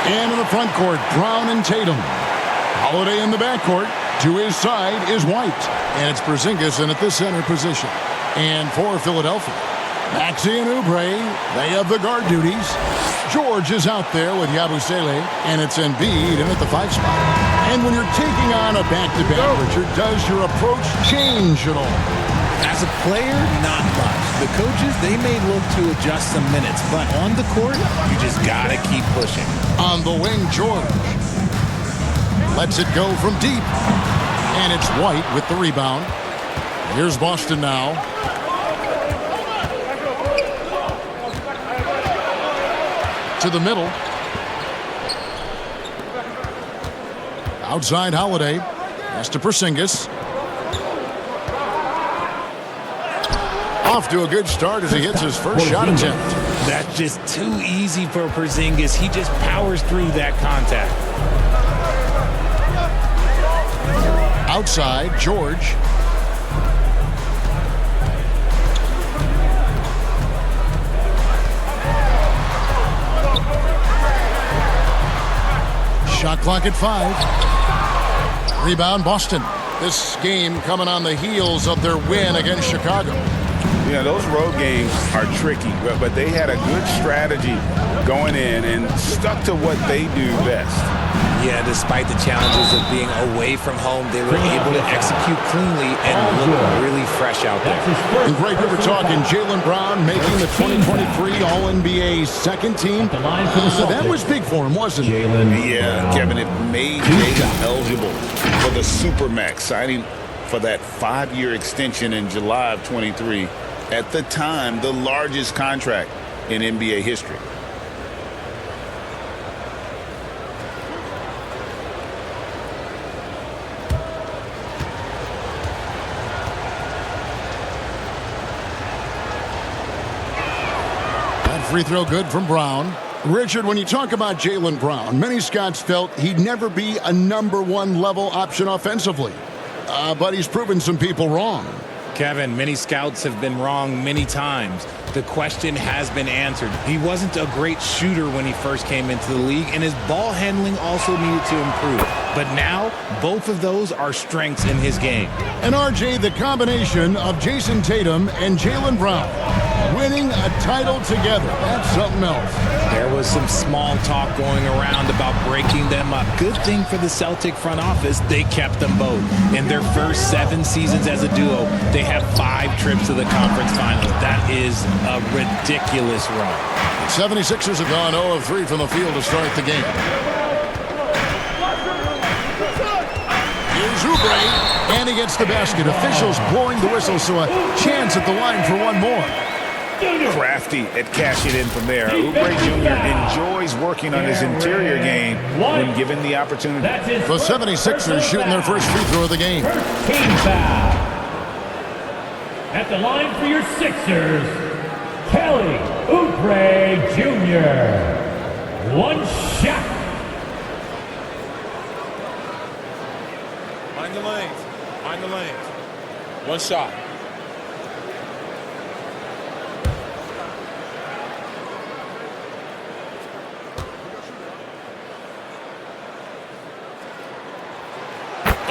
And in the front court, Brown and Tatum. Holiday in the backcourt. To his side is White. And it's Porzingis in at the center position. And for Philadelphia, Maxey and Oubre, they have the guard duties. George is out there with Yabusele, and it's Embiid in at the 5 spot. And when you're taking on a back-to-back, Richard, does your approach change at all? As a player, not much. The coaches, they may look to adjust some minutes, but on the court, you just got to keep pushing. On the wing, George lets it go from deep. And it's White with the rebound. Here's Boston now. To the middle. Outside Holiday. Pass to Porzingis. Off to a good start as he hits his first shot attempt. That's just too easy for Porzingis. He just powers through that contact. Outside, George. Shot clock at 5. Rebound, Boston. This game coming on the heels of their win against Chicago. Yeah, those road games are tricky, but they had a good strategy going in and stuck to what they do best. Yeah, despite the challenges of being away from home, they were able to execute cleanly and look really fresh out there. And Greg, we were talking Jaylen Brown making the 2023 All-NBA second team. That was big for him, wasn't it? Yeah, Kevin, it made Jaylen eligible for the Supermax, signing for that 5-year extension in July of 23. At the time, the largest contract in NBA history. Free throw good from Brown. Richard, when you talk about Jaylen Brown, many scouts felt he'd never be a #1 level option offensively. But he's proven some people wrong. Kevin, many scouts have been wrong many times. The question has been answered. He wasn't a great shooter when he first came into the league, and his ball handling also needed to improve. But now, both of those are strengths in his game. And RJ, the combination of Jason Tatum and Jaylen Brown winning a title together, that's something else. There was some small talk going around about breaking them up. Good thing for the Celtic front office, they kept them both. In their first 7 seasons as a duo, they have 5 trips to the conference finals. That is a ridiculous run. 76ers have gone 0 of 3 from the field to start the game. Here's Oubre, and he gets the basket. Officials blowing the whistle, so a chance at the line for one more. Crafty at cashing in from there. Oubre Jr. enjoys working on his interior game when given the opportunity. The 76ers shooting their first free throw of the game. Team foul. At the line for your Sixers, Kelly Oubre Jr. One shot. Mind the lanes. Mind the lanes. One shot.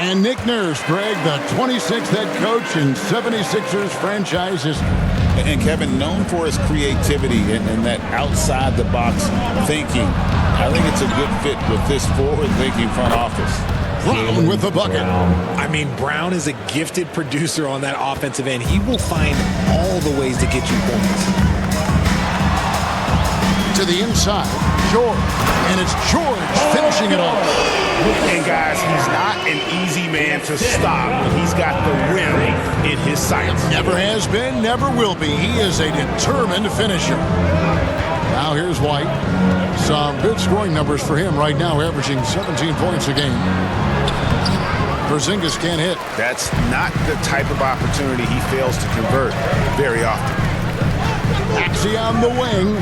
And Nick Nurse, Greg, the 26th head coach in 76ers franchise history. And Kevin, known for his creativity and that outside-the-box thinking. I think it's a good fit with this forward-thinking front office. Brown with the bucket. I mean, Brown is a gifted producer on that offensive end. He will find all the ways to get you points. To the inside, George. And it's George finishing it off. And guys, he's not an easy man to stop. He's got the rim in his sights. Never has been, never will be. He is a determined finisher. Now here's White. Some good scoring numbers for him right now, averaging 17 points a game. Porzingis can't hit. That's not the type of opportunity he fails to convert very often. Maxey on the wing.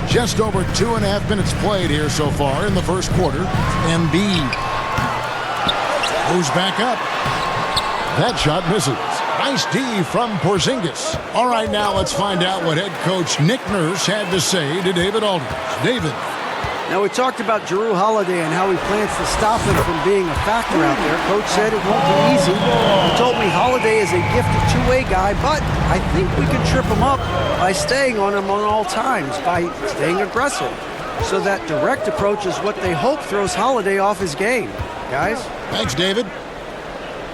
Just over 2.5 minutes played here so far in the first quarter. Embiid moves back up. That shot misses. Nice D from Porzingis. All right, now let's find out what head coach Nick Nurse had to say to David Aldridge. David. Now, we talked about Jrue Holiday and how he plans to stop him from being a factor out there. Coach said it won't be easy. He told me Holiday is a gifted two-way guy, but I think we can trip him up by staying on him on all times, by staying aggressive. So that direct approach is what they hope throws Holiday off his game. Guys? Thanks, David.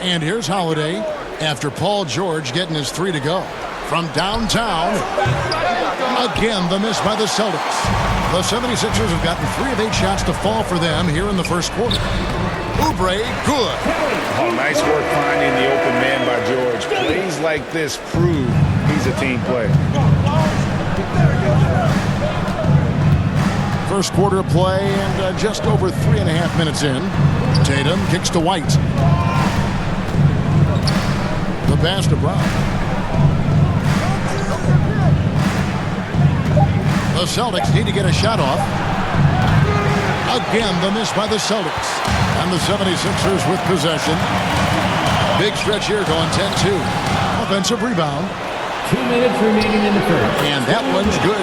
And here's Holiday after Paul George getting his 3 to go. From downtown, again the miss by the Celtics. The 76ers have gotten 3 of 8 shots to fall for them here in the first quarter. Oubre, good. Oh, nice work finding the open man by George. Plays like this prove he's a team player. First quarter play and just over 3.5 minutes in. Tatum kicks to White. The pass to Brown. The Celtics need to get a shot off. Again, the miss by the Celtics. And the 76ers with possession. Big stretch here going 10-2. Offensive rebound. 2 minutes remaining in the first. And that one's good.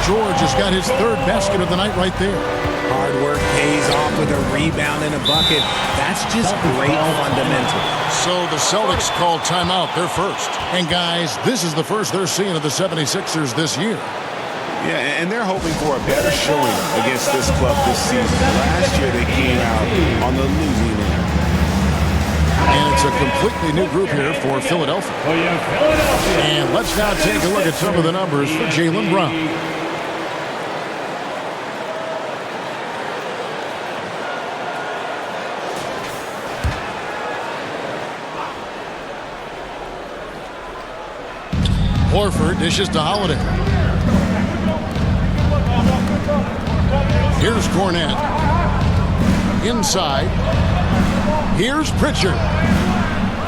George has got his 3rd basket of the night right there. Hard work pays off with a rebound and a bucket. That's just great fundamental. So the Celtics call timeout, their first. And guys, this is the first they're seeing of the 76ers this year. Yeah, and they're hoping for a better showing against this club this season. Last year they came out on the losing end. And it's a completely new group here for Philadelphia. And let's now take a look at some of the numbers for Jaylen Brown. Horford dishes to Holiday. Here's Cornette. Inside. Here's Pritchard.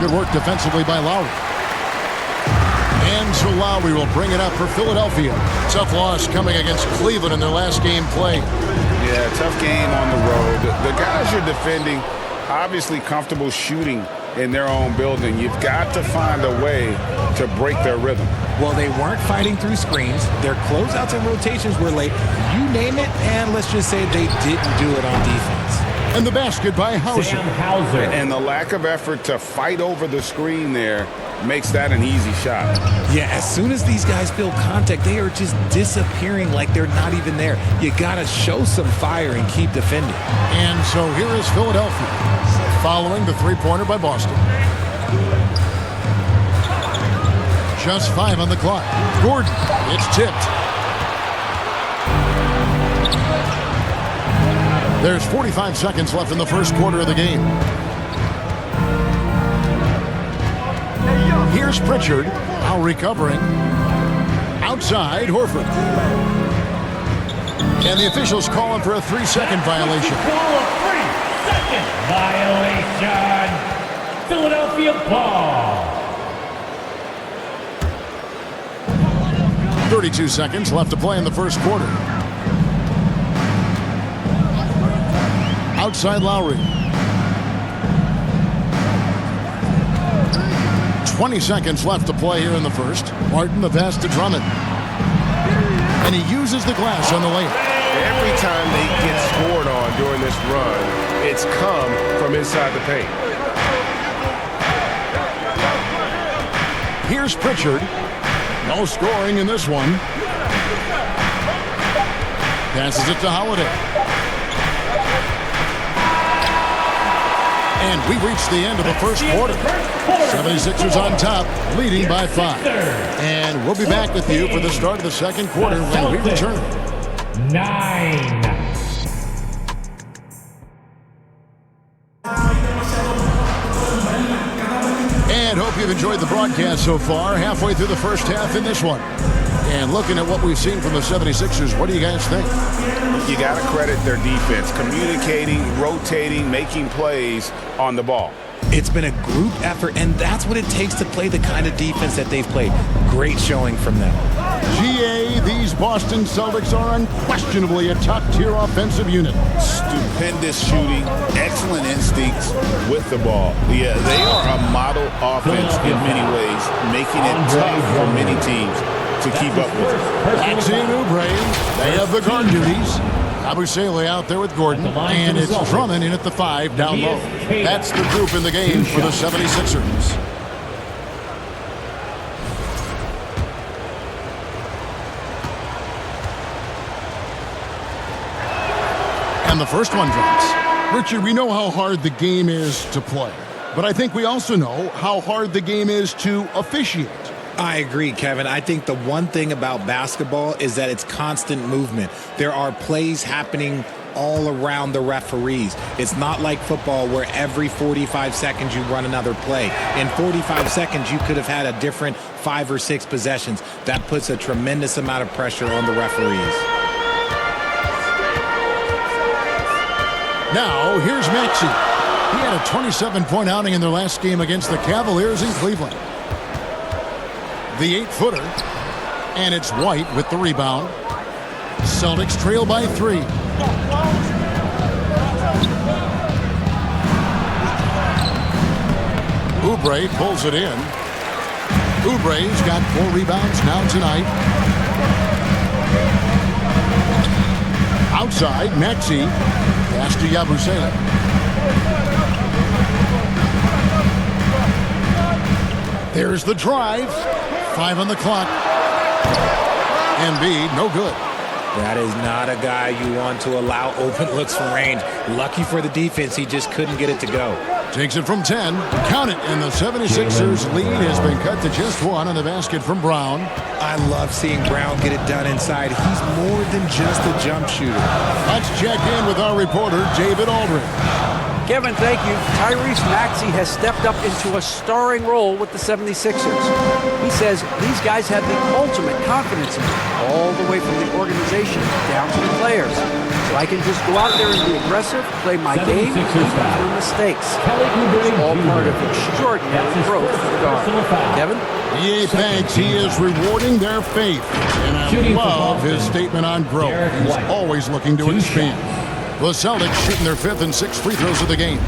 Good work defensively by Lowry. And so Lowry will bring it up for Philadelphia. Tough loss coming against Cleveland in their last game played. Yeah, tough game on the road. The guys you're defending, obviously comfortable shooting in their own building. You've got to find a way to break their rhythm. Well, they weren't fighting through screens. Their closeouts and rotations were late. You name it, and let's just say they didn't do it on defense. And the basket by Hauser. And the lack of effort to fight over the screen there makes that an easy shot. Yeah, as soon as these guys feel contact, they are just disappearing like they're not even there. You got to show some fire and keep defending. And so here is Philadelphia, following the three-pointer by Boston. Just 5 on the clock. Gordon, it's tipped. There's 45 seconds left in the first quarter of the game. Here's Pritchard, now recovering. Outside, Horford. And the officials calling for a 3-second violation. 3-second violation. Philadelphia ball. 32 seconds left to play in the first quarter. Outside Lowry. 20 seconds left to play here in the first. Martin the pass to Drummond. And he uses the glass on the layup. Every time they get scored on during this run, it's come from inside the paint. Here's Pritchard. No scoring in this one. Passes it to Holiday. And we've reached the end of the first quarter. 76ers on top, leading by 5. And we'll be back with you for the start of the second quarter when we return. 9. And hope you've enjoyed the broadcast so far. Halfway through the first half in this one. And looking at what we've seen from the 76ers, what do you guys think? You got to credit their defense, communicating, rotating, making plays on the ball. It's been a group effort, and that's what it takes to play the kind of defense that they've played. Great showing from them. GA, these Boston Celtics are unquestionably a top-tier offensive unit. Stupid. Stupendous shooting, excellent instincts with the ball. Yeah, they are a model offense in many ways, making it tough for many teams to keep up with it. Maxey and Oubre, they have the guard duties. Abusele out there with Gordon, and it's Drummond in at the 5 down low. That's the group in the game for the 76ers. And the first one drops. Richard, we know how hard the game is to play, but I think we also know how hard the game is to officiate. I agree, Kevin. I think the one thing about basketball is that it's constant movement. There are plays happening all around the referees. It's not like football where every 45 seconds you run another play. In 45 seconds, you could have had a different 5 or 6 possessions. That puts a tremendous amount of pressure on the referees. Now, here's Maxey. He had a 27-point outing in their last game against the Cavaliers in Cleveland. The 8-footer, and it's White with the rebound. Celtics trail by 3. Oubre pulls it in. Oubre's got 4 rebounds now tonight. Outside, Maxey. Pass to Yabusele. There's the drive. 5 on the clock. Embiid, no good. That is not a guy you want to allow open looks from range. Lucky for the defense, he just couldn't get it to go. Takes it from 10. Count it, and the 76ers lead has been cut to just 1 on the basket from Brown. I love seeing Brown get it done inside. He's more than just a jump shooter. Let's check in with our reporter, David Aldridge. Kevin, thank you. Tyrese Maxey has stepped up into a starring role with the 76ers. He says these guys have the ultimate confidence in him, all the way from the organization down to the players. So I can just go out there and be aggressive, play my game, even through mistakes. It's all part of extraordinary growth for the guard. Kevin? EA thanks. He is rewarding their faith. And I love his statement on growth. He's always looking to expand. The Celtics shooting their 5th and 6th free throws of the game.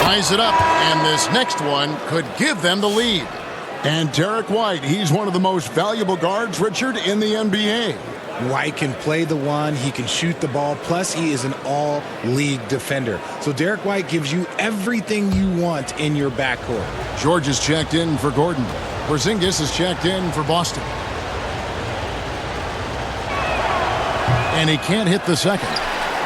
Ties it up, and this next one could give them the lead. And Derek White, he's one of the most valuable guards, Richard, in the NBA. White can play the one, he can shoot the ball, plus he is an all-league defender. So Derek White gives you everything you want in your backcourt. George is checked in for Gordon. Porzingis is checked in for Boston. And he can't hit the second.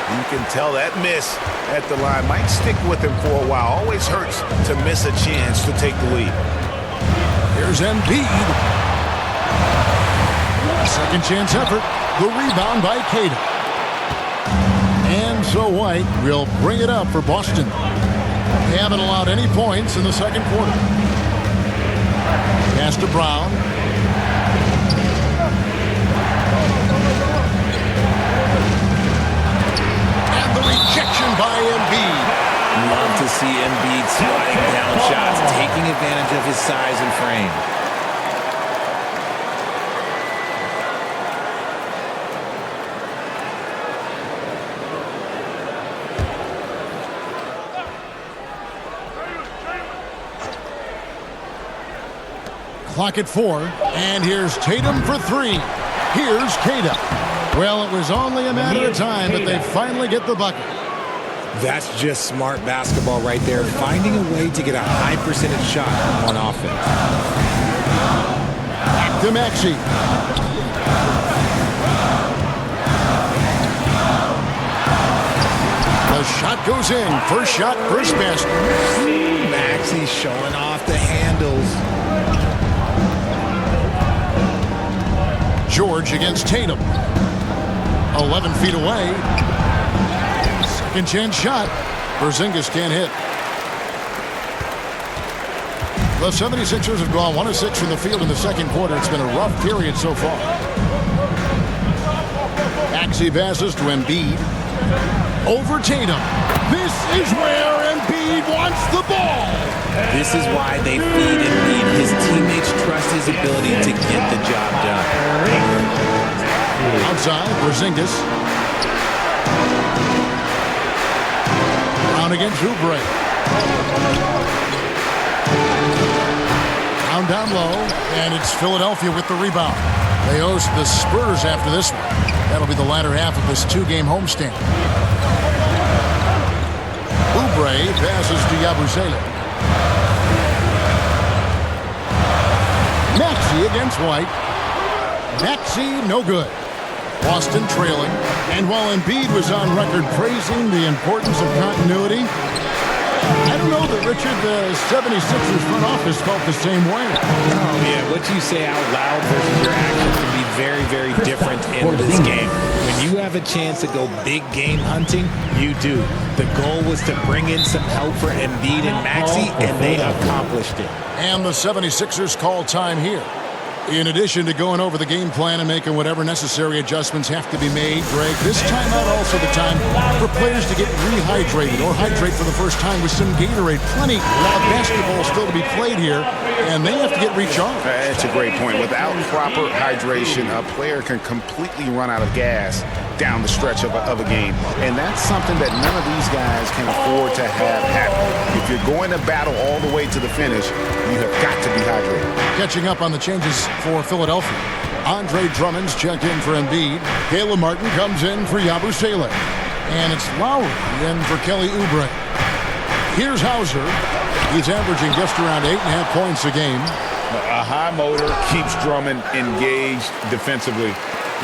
You can tell that miss at the line might stick with him for a while. Always hurts to miss a chance to take the lead. Here's Embiid. Second chance effort. The rebound by Cato. And so White will bring it up for Boston. They haven't allowed any points in the second quarter. Pass to Brown. Rejection by Embiid. Love to see Embiid sliding down shots, taking advantage of his size and frame. Clock at 4, and here's Tatum for 3. Here's Cato. Well, it was only a matter of time, but they finally get the bucket. That's just smart basketball right there, finding a way to get a high percentage shot on offense. Back to Maxey. The shot goes in. First shot, first basket. Maxey showing off the handles. George against Tatum. 11 feet away. Second chance shot. Porzingis can't hit. The 76ers have gone 1 of 6 from the field in the second quarter. It's been a rough period so far. Maxey passes to Embiid. Over Tatum. This is where Embiid wants the ball. This is why they feed Embiid. His teammates trust his ability to get the job done. Outside, Porzingis. Brown against Oubre. Down low, and it's Philadelphia with the rebound. They host the Spurs after this one. That'll be the latter half of this 2-game homestand. Oubre passes to Yabusele. Maxey against White. Maxey, no good. Boston trailing. And while Embiid was on record praising the importance of continuity, I don't know that, Richard, the 76ers front office felt the same way. Oh, yeah, what you say out loud versus your actions can be very, very different in this game. When you have a chance to go big game hunting, you do. The goal was to bring in some help for Embiid and Maxey, and they accomplished it. And the 76ers call time here. In addition to going over the game plan and making whatever necessary adjustments have to be made, Greg, this timeout also the time for players to get rehydrated or hydrate for the first time with some Gatorade. Plenty of basketball still to be played here, and they have to get recharged. That's a great point. Without proper hydration, a player can completely run out of gas down the stretch of a game. And that's something that none of these guys can afford to have happen. If you're going to battle all the way to the finish, you have got to be hydrated. Catching up on the changes for Philadelphia. Andre Drummond's checked in for Embiid. Caleb Martin comes in for Yabusele. And it's Lowry in for Kelly Oubre. Here's Hauser. He's averaging just around 8.5 points a game. A high motor keeps Drummond engaged defensively.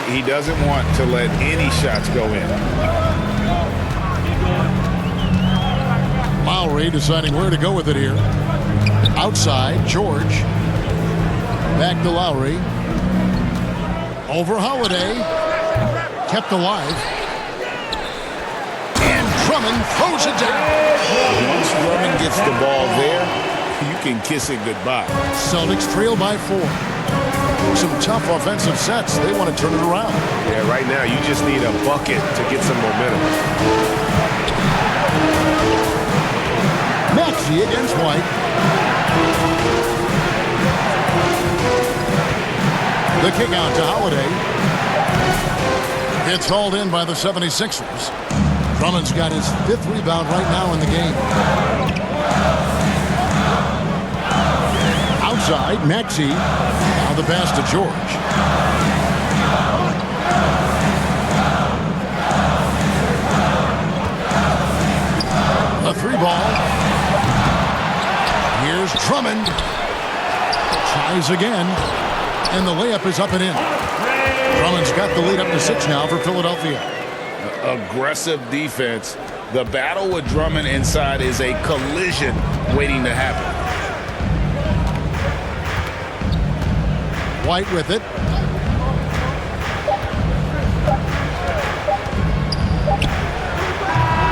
He doesn't want to let any shots go in. Lowry deciding where to go with it here. Outside, George. Back to Lowry. Over Holiday. Kept alive. And Drummond throws it down. Once Drummond gets the ball there, you can kiss it goodbye. Celtics trail by 4. Some tough offensive sets. They want to turn it around. Yeah, right now you just need a bucket to get some momentum. Maxey against White. The kick out to Holiday. It's hauled in by the 76ers. Drummond's got his 5th rebound right now in the game. Outside, Maxey. Now the pass to George. A 3-ball. Here's Drummond. Tries again. And the layup is up and in. Drummond's got the lead up to 6 now for Philadelphia. Aggressive defense. The battle with Drummond inside is a collision waiting to happen. White with it.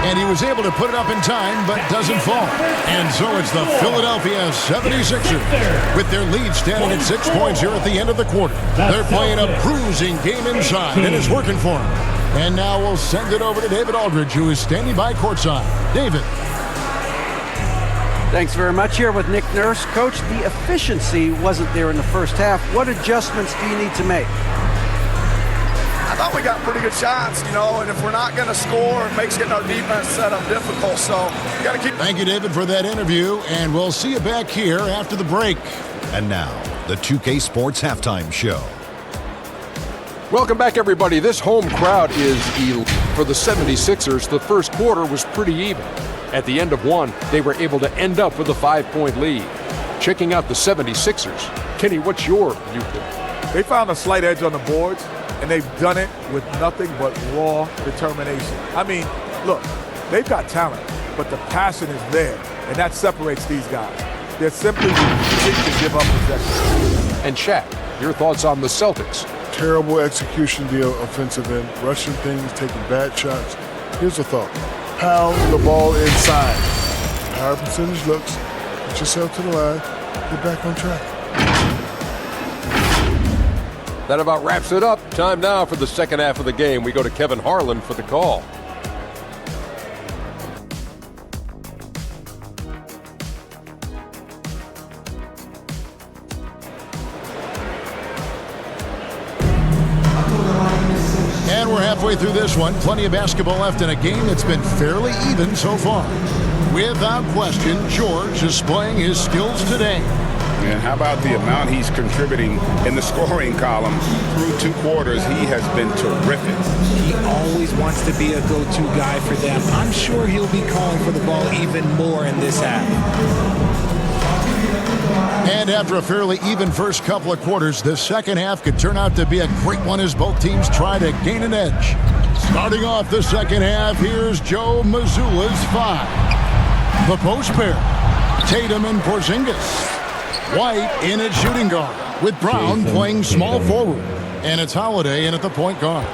And he was able to put it up in time, but doesn't fall. And so it's the Philadelphia 76ers with their lead standing at 6 points here at the end of the quarter. They're playing a bruising game inside, and it's working for them. And now we'll send it over to David Aldridge, who is standing by courtside. David. Thanks very much. Here with Nick Nurse. Coach, the efficiency wasn't there in the first half. What adjustments do you need to make? I thought we got pretty good shots, and if we're not going to score, it makes getting our defense set up difficult. So we got to keep. Thank you, David, for that interview, and we'll see you back here after the break. And now, the 2K Sports Halftime Show. Welcome back, everybody. This home crowd is elite. For the 76ers, the first quarter was pretty even. At the end of one, they were able to end up with a 5-point lead. Checking out the 76ers. Kenny, what's your viewpoint? They found a slight edge on the boards, and they've done it with nothing but raw determination. I mean, look, they've got talent, but the passion is there, and that separates these guys. They're simply refusing to give up possession. And Shaq, your thoughts on the Celtics? Terrible execution deal, offensive end, rushing things, taking bad shots. Here's a thought. Pound the ball inside. Higher percentage looks. Get yourself to the line. Get back on track. That about wraps it up. Time now for the second half of the game. We go to Kevin Harlan for the call. And we're halfway through this one. Plenty of basketball left in a game that's been fairly even so far. Without question, George is playing his skills today. And how about the amount he's contributing in the scoring column through 2 quarters? He has been terrific. He always wants to be a go-to guy for them. I'm sure he'll be calling for the ball even more in this half. And after a fairly even first couple of quarters, the second half could turn out to be a great one as both teams try to gain an edge. Starting off the second half, here's Joe Mazzulla's 5. The post pair, Tatum and Porzingis. White in at shooting guard, with Brown playing small forward. And it's Holiday in at the point guard.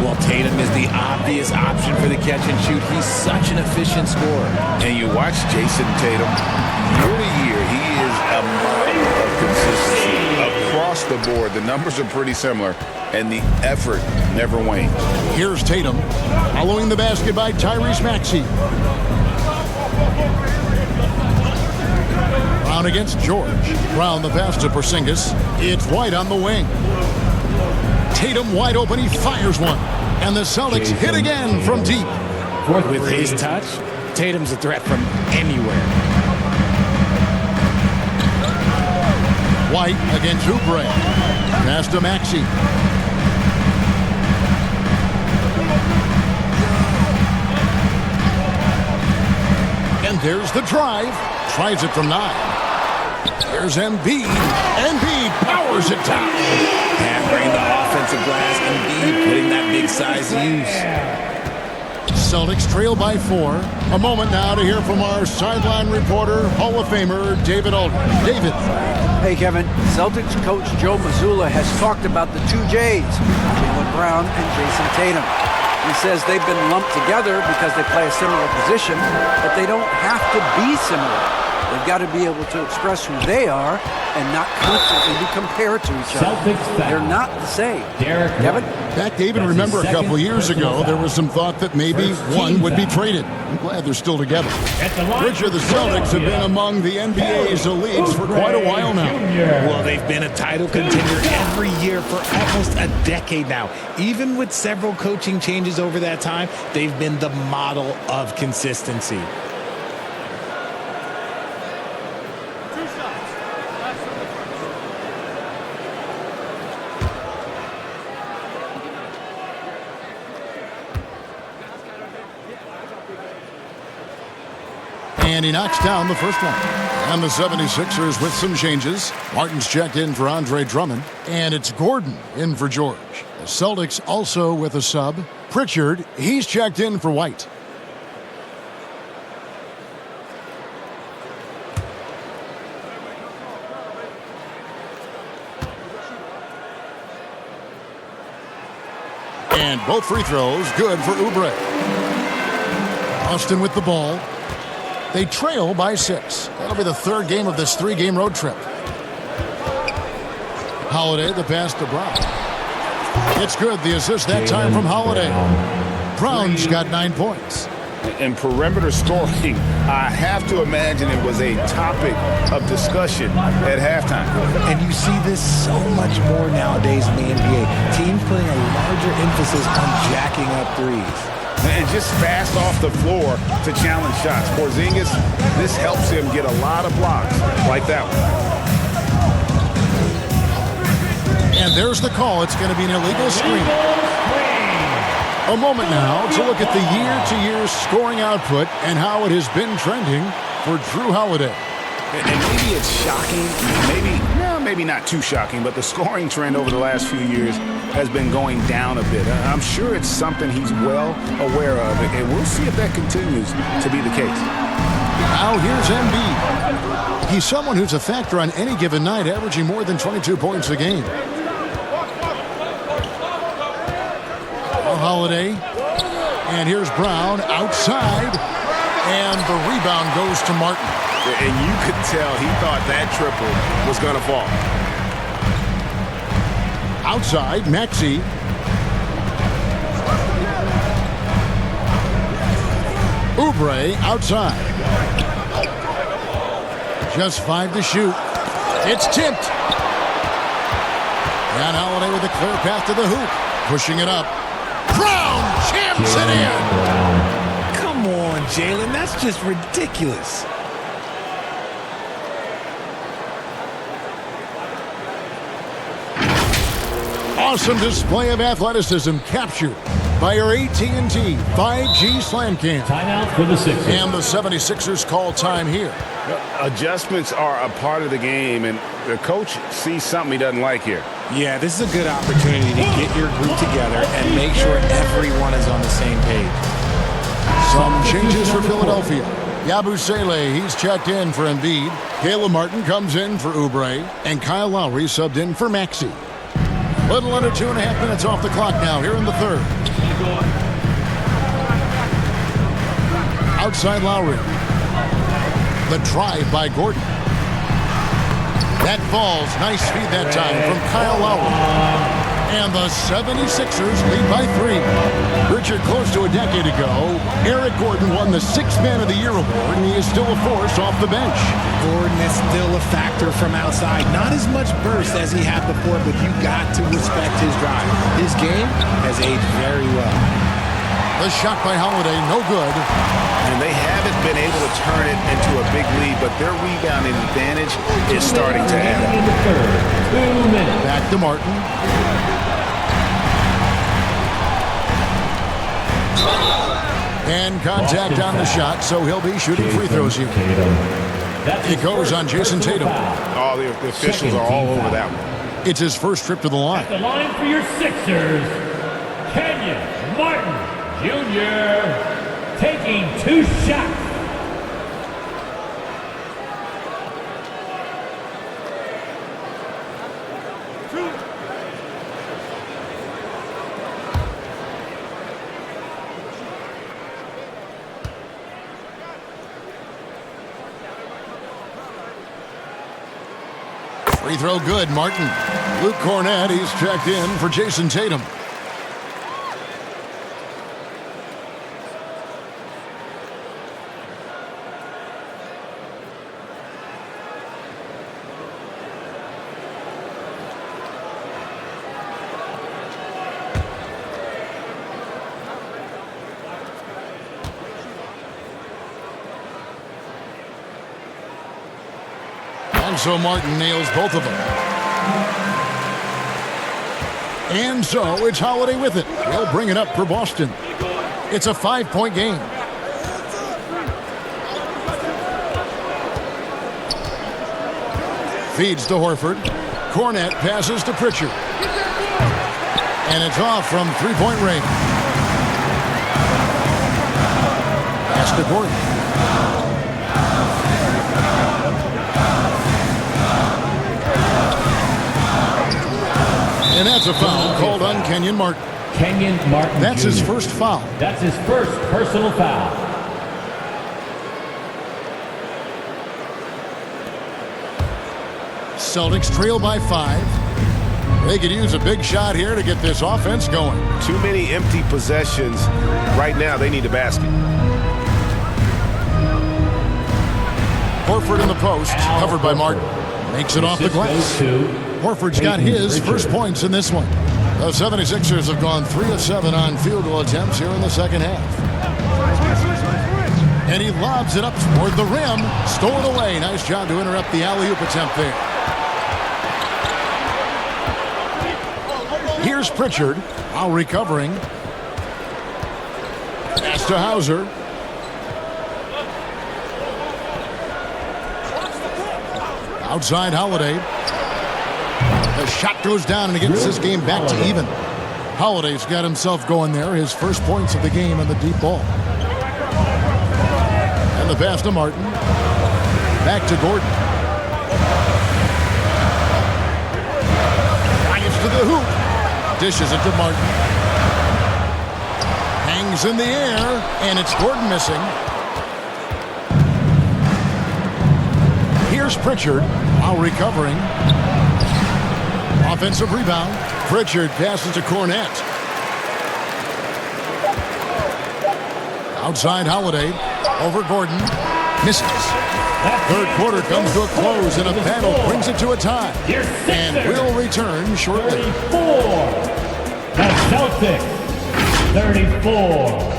Well, Tatum is the obvious option for the catch and shoot. He's such an efficient scorer. And you watch Jason Tatum, year to year, he is a model of consistency. Across the board, the numbers are pretty similar, and the effort never wanes. Here's Tatum, following the basket by Tyrese Maxey. Brown against George. Brown the pass to Porzingis. It's White on the wing. Tatum wide open, he fires one. And the Celtics hit again from deep. With his touch, Tatum's a threat from anywhere. White against Oubre. Pass to Maxey. And there's the drive. Tries it from 9. There's Embiid. Embiid powers it down. Hammering the offensive glass. Embiid putting that big size to use. Celtics trail by 4. A moment now to hear from our sideline reporter, Hall of Famer David Aldridge. David. Hey, Kevin. Celtics coach Joe Mazzulla has talked about the 2 J's, Jaylen Brown and Jason Tatum. He says they've been lumped together because they play a similar position, but they don't have to be similar. They've got to be able to express who they are and not constantly be compared to each other. They're not the same. Kevin? Back, David, remember a couple of years ago, there was some thought that maybe one would be traded. I'm glad they're still together. Richard, the Celtics have been among the NBA's elites for quite a while now. Well, they've been a title contender every year for almost a decade now. Even with several coaching changes over that time, they've been the model of consistency. And he knocks down the first one. And the 76ers with some changes. Martin's checked in for Andre Drummond. And it's Gordon in for George. The Celtics also with a sub. Pritchard, he's checked in for White. And both free throws good for Oubre. Austin with the ball. They trail by 6. That'll be the 3rd game of this 3-game road trip. Holiday, the pass to Brown. It's good. The assist that time from Holiday. Brown's got 9 points. In perimeter scoring, I have to imagine it was a topic of discussion at halftime. And you see this so much more nowadays in the NBA. Teams putting a larger emphasis on jacking up threes. And just fast off the floor to challenge shots. Porzingis, this helps him get a lot of blocks like that one. And there's the call. It's going to be an illegal screen. A moment now to look at the year-to-year scoring output and how it has been trending for Jrue Holiday. And maybe it's shocking, maybe not too shocking, but the scoring trend over the last few years has been going down a bit. I'm sure it's something he's well aware of, and we'll see if that continues to be the case. Now here's Embiid. He's someone who's a factor on any given night, averaging more than 22 points a game. Holiday. And here's Brown outside. And the rebound goes to Martin. And you could tell he thought that triple was going to fall. Outside, Maxey. Oubre outside. Just 5 to shoot. It's tipped. And Holiday with a clear path to the hoop. Pushing it up. Brown champs it in. Come on, Jalen. That's just ridiculous. Awesome display of athleticism captured by your AT&T 5G Slam Cam. Timeout for the Sixers. And the 76ers call time here. Adjustments are a part of the game, and the coach sees something he doesn't like here. Yeah, this is a good opportunity to get your group together and make sure everyone is on the same page. Some changes for Philadelphia. Yabusele, he's checked in for Embiid. Caleb Martin comes in for Oubre. And Kyle Lowry subbed in for Maxey. Little under 2.5 minutes off the clock now here in the third. Outside Lowry. The drive by Gordon. That falls. Nice feed that time from Kyle Lowry. And the 76ers lead by 3. Richard, close to a decade ago, Eric Gordon won the 6th Man of the Year award, and he is still a force off the bench. Gordon is still a factor from outside. Not as much burst as he had before, but you got to respect his drive. His game has aged very well. The shot by Holiday, no good. And they haven't been able to turn it into a big lead, but their rebounding advantage is starting to add up. In the third, 2 minutes. Back to Martin. And contact on the shot, so he'll be shooting free throws here. It goes on Jason Tatum. Oh, the officials are all over that one. It's his first trip to the line. At the line for your Sixers, Kenyon Martin Jr. taking 2 shots. Free throw good, Martin. Luke Cornett, he's checked in for Jason Tatum. And so Martin nails both of them. And so it's Holiday with it. He'll bring it up for Boston. It's a 5-point game. Feeds to Horford. Cornett passes to Pritchard. And it's off from 3-point range. Pass to Gordon. And that's a foul called on Kenyon Martin. Kenyon Martin That's Jr. his first foul. That's his first personal foul. Celtics trail by 5. They could use a big shot here to get this offense going. Too many empty possessions. Right now, they need a basket. Horford in the post, covered by Martin. Makes it off the glass. Horford's got his first points in this one. The 76ers have gone 3 of 7 on field goal attempts here in the second half. And he lobs it up toward the rim. Stolen away. Nice job to interrupt the alley-oop attempt there. Here's Pritchard, while recovering. Pass to Hauser. Outside Holiday. The shot goes down and it gets this game back to even. Holiday's got himself going there. His first points of the game on the deep ball. And the pass to Martin. Back to Gordon. Drives to the hoop. Dishes it to Martin. Hangs in the air, and it's Gordon missing. Here's Pritchard. Lowry covering. Offensive rebound. Pritchard passes to Cornette. Outside Holiday. Over Gordon. Misses. Third quarter comes to a close, and a battle brings it to a tie. And we'll return shortly. 34. The Celtics, 34.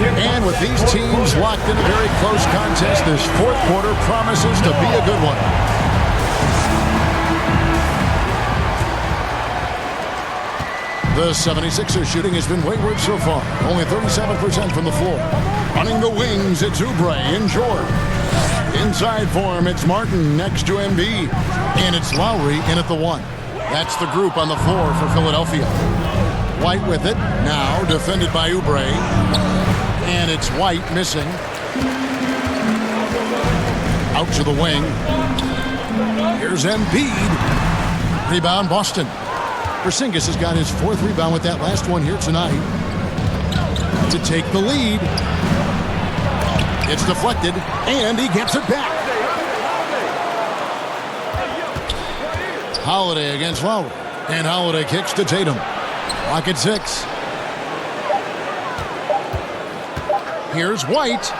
And with these teams locked in a very close contest, this fourth quarter promises to be a good one. The 76ers shooting has been wayward so far, only 37% from the floor. Running the wings, it's Oubre and George. Inside for him, it's Martin next to Embiid. And it's Lowry in at the 1. That's the group on the floor for Philadelphia. White with it, now defended by Oubre. And it's White missing. Out to the wing. Here's Embiid. Rebound Boston. Porzingis has got his 4th rebound with that last one here tonight. To take the lead. It's deflected, and he gets it back. Holiday against Lowry. And Holiday kicks to Tatum. Clock at 6. Here's White.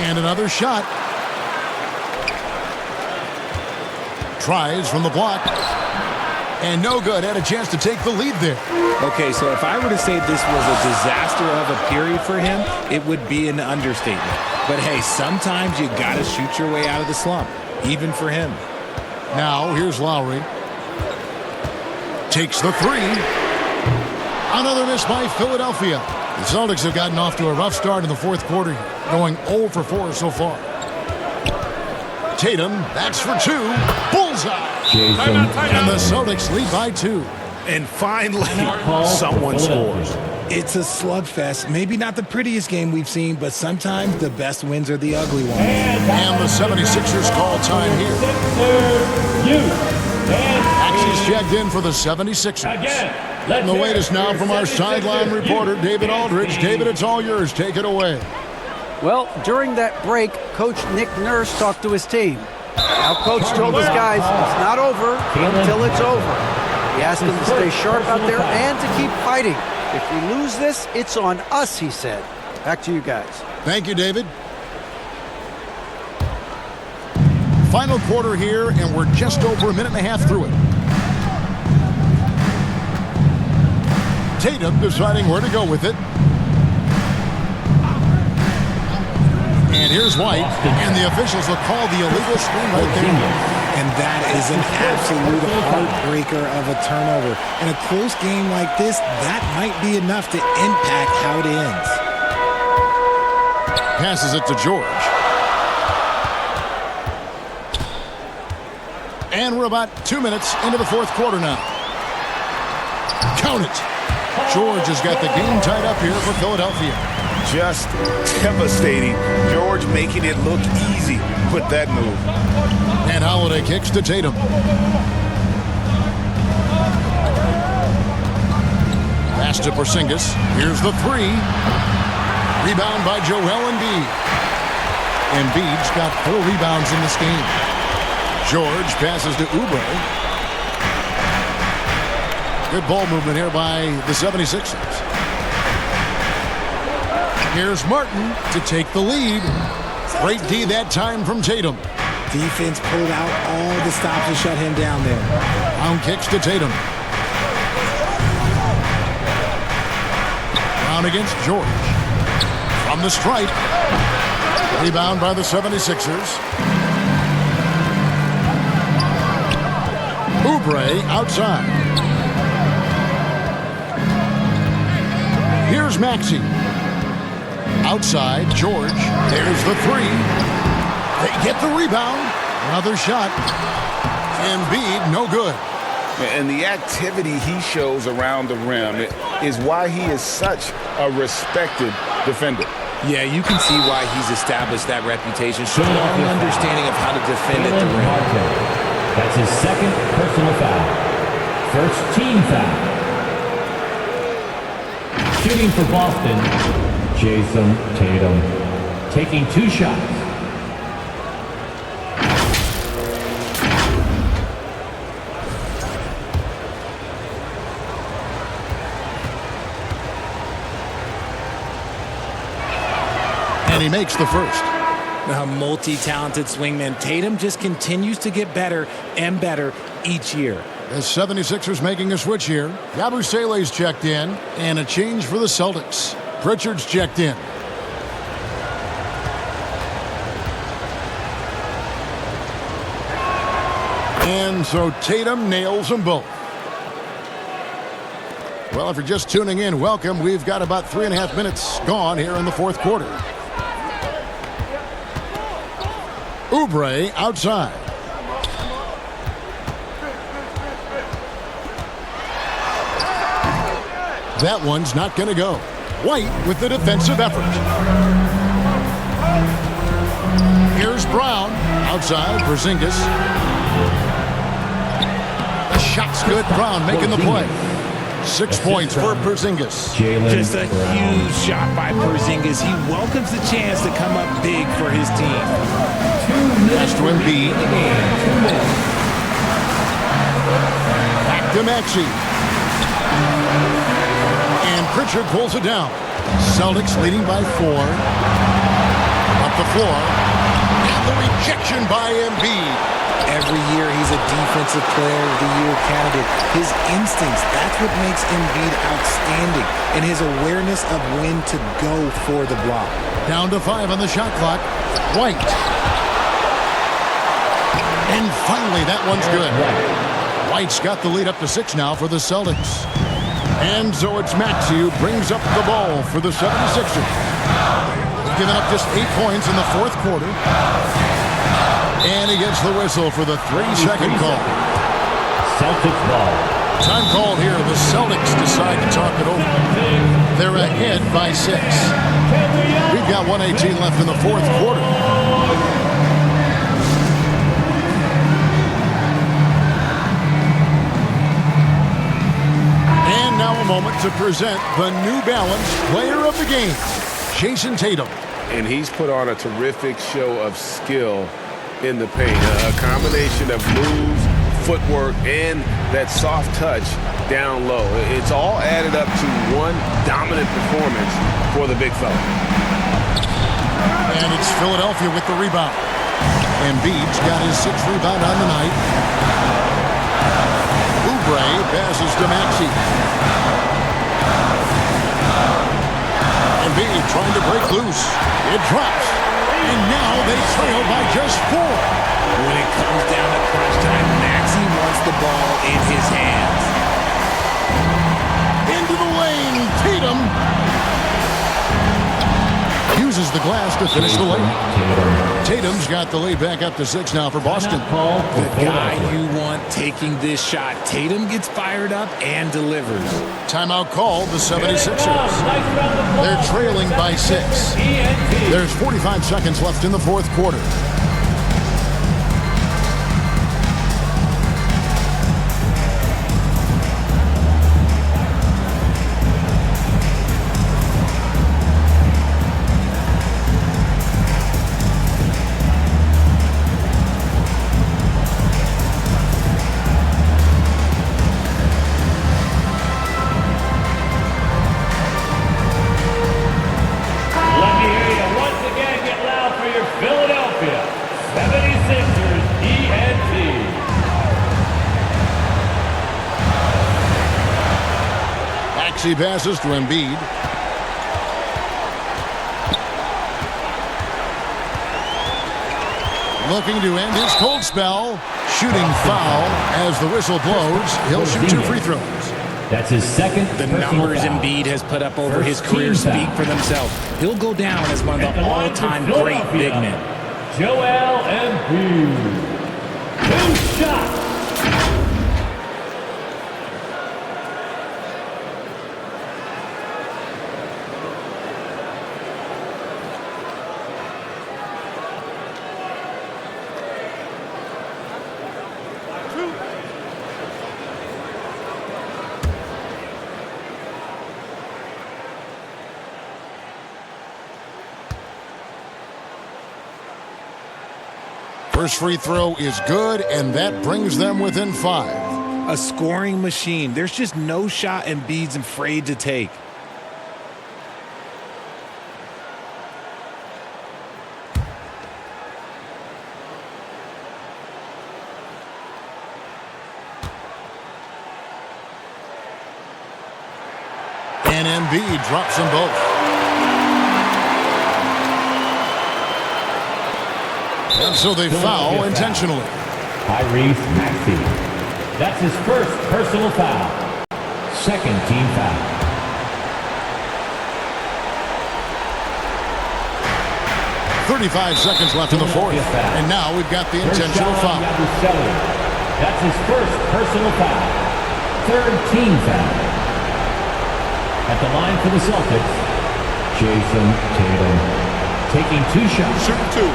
And another shot. Tries from the block. And no good. Had a chance to take the lead there. Okay, so if I were to say this was a disaster of a period for him, it would be an understatement. But hey, sometimes you got to shoot your way out of the slump, even for him. Now, here's Lowry. Takes the 3. Another miss by Philadelphia. The Celtics have gotten off to a rough start in the fourth quarter, going 0 for 4 so far. Tatum, that's for 2. Bullseye. And the Celtics lead by 2. And finally, someone scores. It's a slugfest. Maybe not the prettiest game we've seen, but sometimes the best wins are the ugly ones. And the 76ers call time here. Axie's checked in for the 76ers. And the latest now from our sideline reporter, David Aldridge. David, it's all yours. Take it away. Well, during that break, Coach Nick Nurse talked to his team. Now, Coach told his guys, it's not over until it's over. He asked them to stay sharp out there and to keep fighting. If we lose this, it's on us, he said. Back to you guys. Thank you, David. Final quarter here, and we're just over a minute and a half through it. Tatum deciding where to go with it. And here's White, and the officials will call the illegal screen right there. And that is an absolute heartbreaker of a turnover. In a close game like this, that might be enough to impact how it ends. Passes it to George. And we're about 2 minutes into the fourth quarter now. Count it. George has got the game tied up here for Philadelphia. Just devastating. George making it look easy with that move. And Holiday kicks to Tatum. Pass to Porzingis. Here's the 3. Rebound by Joel Embiid. Embiid's got 4 rebounds in this game. George passes to Oubre. Good ball movement here by the 76ers. Here's Martin to take the lead. Great D that time from Tatum. Defense pulled out all the stops to shut him down there. Brown kicks to Tatum. Brown against George. From the stripe. Rebound by the 76ers. Oubre outside. Here's Maxey. Outside, George. There's the three. They get the rebound. Another shot. Embiid, no good. And the activity he shows around the rim is why he is such a respected defender. Yeah, you can see why he's established that reputation. Strong understanding of how to defend at the rim. That's his second personal foul. First team foul. Shooting for Boston, Jason Tatum. Taking 2 shots. And he makes the first. A multi-talented swingman. Tatum just continues to get better and better each year. The 76ers making a switch here. Yabusele's checked in, and a change for the Celtics. Pritchard's checked in. And so Tatum nails them both. Well, if you're just tuning in, welcome. We've got about 3.5 minutes gone here in the fourth quarter. Oubre outside. That one's not going to go. White with the defensive effort. Here's Brown. Outside, Porzingis. The shot's good. Brown making the play. 6 points for Porzingis. Just a huge shot by Porzingis. He welcomes the chance to come up big for his team. Pass to Embiid. Back to Maxey. And Pritchard pulls it down. Celtics leading by 4. Up the floor. And the rejection by Embiid. Every year he's a Defensive Player of the Year candidate. His instincts, that's what makes Embiid outstanding. And his awareness of when to go for the block. Down to 5 on the shot clock. White. And finally, that one's good. White's got the lead up to 6 now for the Celtics. And so it's Maxey who brings up the ball for the 76ers. Giving up just 8 points in the fourth quarter. And he gets the whistle for the 3-second call. Celtics ball. Time called here. The Celtics decide to talk it over. They're ahead by 6. We've got 1:18 left in the fourth quarter. And now a moment to present the New Balance Player of the Game, Jason Tatum. And he's put on a terrific show of skill in the paint. A combination of moves, footwork, and that soft touch down low. It's all added up to one dominant performance for the big fella. And it's Philadelphia with the rebound. Embiid's got his 6th rebound on the night. Oubre passes to Maxey. Embiid trying to break loose. It drops. And now they trail by just 4. When it comes down to crunch time, Maxey wants the ball in his hands. Into the lane, Tatum uses the glass to finish the lane. Tatum's got the lead back up to 6 now for Boston. The guy you want taking this shot. Tatum gets fired up and delivers. Timeout called the 76ers. They're trailing by 6. There's 45 seconds left in the fourth quarter. He passes to Embiid. Looking to end his cold spell. Shooting foul as the whistle blows. He'll shoot 2 free throws. That's his second The personal numbers foul. Embiid has put up over First his career team foul. speak for themselves. He'll go down as one of the all-time great big men. Joel Embiid. 2 shots. First free throw is good, and that brings them within 5. A scoring machine. There's just no shot Embiid's afraid to take. And Embiid drops them both. And so they foul intentionally. Tyrese Maxey. That's his first personal foul. Second team foul. .35 seconds left in the fourth. And now we've got the intentional foul. That's his first personal foul. Third team foul. At the line for the Celtics, Jason Tatum. Taking 2 shots. Shoot 2.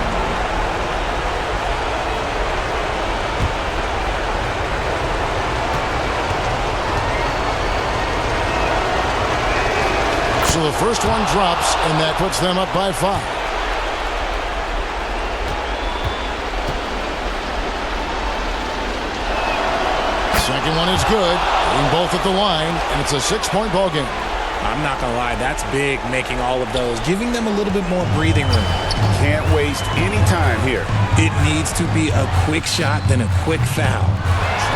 So the first one drops, and that puts them up by 5. Second one is good. Hitting both at the line, and it's a 6-point ball game. I'm not going to lie, that's big making all of those, giving them a little bit more breathing room. Can't waste any time here. It needs to be a quick shot, then a quick foul.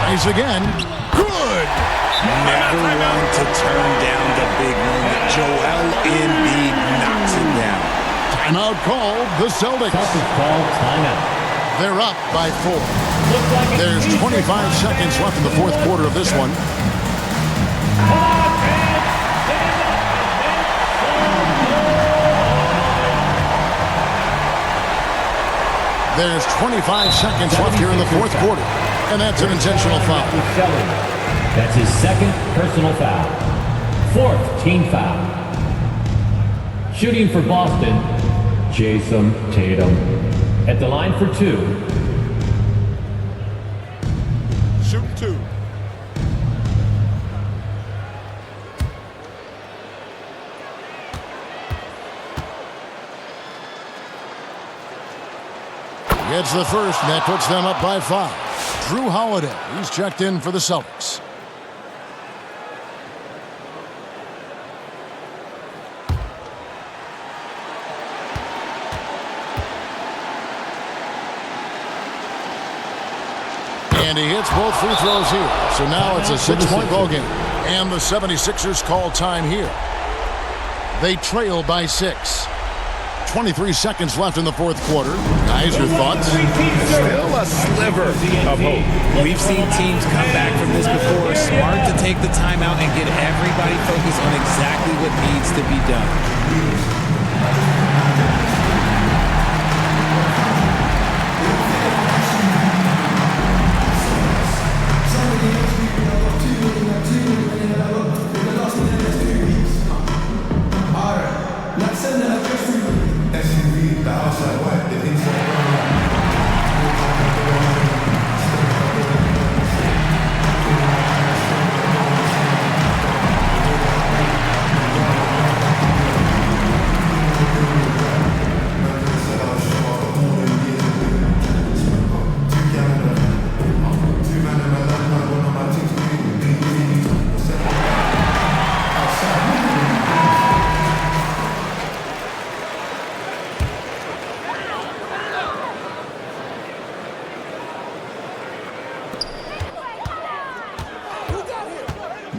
Tries again. Good! Never one to turn down the big moment. Joel Embiid knocks it down. Timeout called the Celtics. Celtics call timeout. They're up by 4. There's 25 seconds left in the fourth quarter of this one. There's 25 seconds left here in the fourth quarter. And that's an intentional foul. That's his second personal foul. Fourth team foul. Shooting for Boston, Jason Tatum. At the line for 2. Shoot 2. Gets the first, and that puts them up by 5. Drew Holiday, he's checked in for the Celtics. And he hits both free throws here. So now it's a 6-point ball game. And the 76ers call time here. They trail by 6. 23 seconds left in the fourth quarter. Guys, your thoughts? Still a sliver of hope. We've seen teams come back from this before. Smart to take the timeout and get everybody focused on exactly what needs to be done.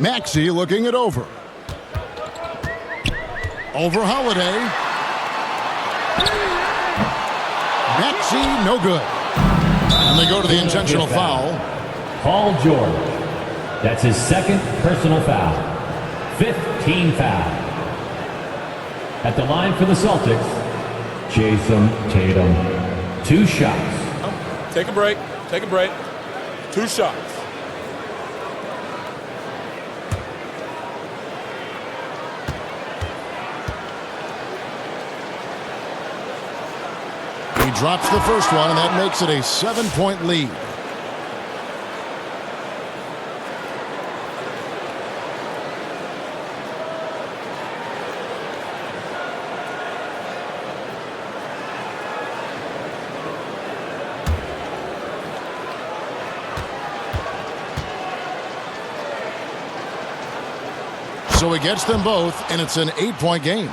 Maxey looking it over. Over Holiday. Maxey, no good. And they go to the intentional foul. Paul George. That's his second personal foul. 5th team foul. At the line for the Celtics, Jason Tatum. 2 shots. Take a break. Take a break. 2 shots. He drops the first one, and that makes it a 7-point lead. So he gets them both, and it's an 8-point game.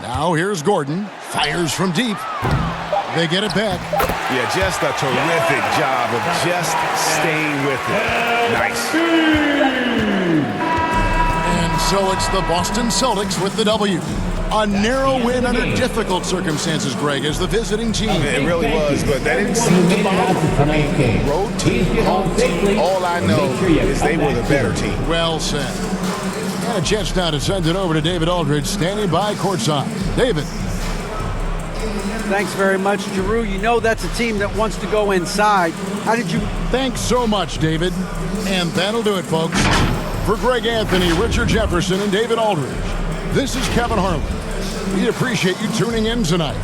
Now here's Gordon. Fires from deep. They get it back. Yeah, just a terrific job of just staying with it. Nice. And so it's the Boston Celtics with the W. A narrow win under difficult circumstances, Greg, as the visiting team. It really was, but that didn't seem to bother them. I mean, road team, home team, all I know is they were the better team. Well said. And a chance now to send it over to David Aldridge, standing by courtside. David. Thanks very much, Giroux. You know that's a team that wants to go inside. How did you... Thanks so much, David. And that'll do it, folks. For Greg Anthony, Richard Jefferson, and David Aldridge, this is Kevin Harlan. We appreciate you tuning in tonight.